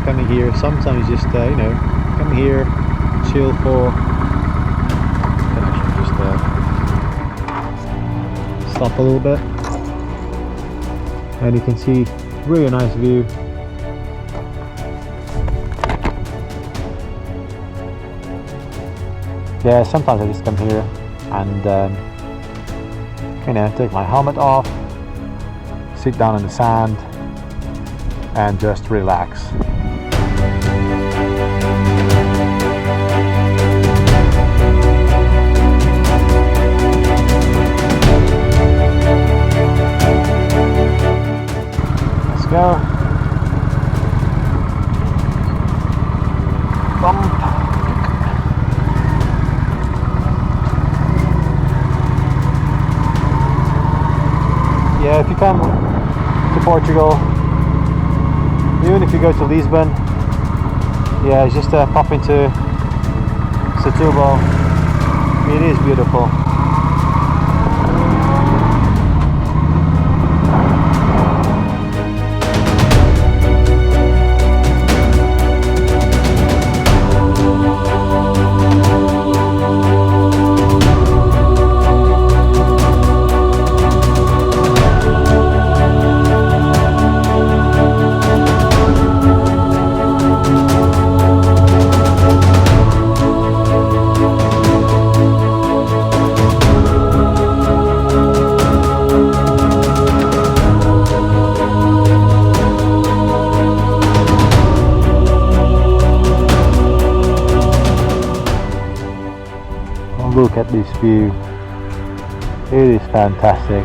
coming here. Sometimes just you know, come here, chill for. Can actually just stop a little bit, and you can see really nice view. Yeah, sometimes I just come here and you know, take my helmet off, sit down in the sand and just relax. Let's go. Bump. Yeah, if you come to Portugal, even if you go to Lisbon, yeah, just pop into Setúbal. It is beautiful. Look at this view, it is fantastic.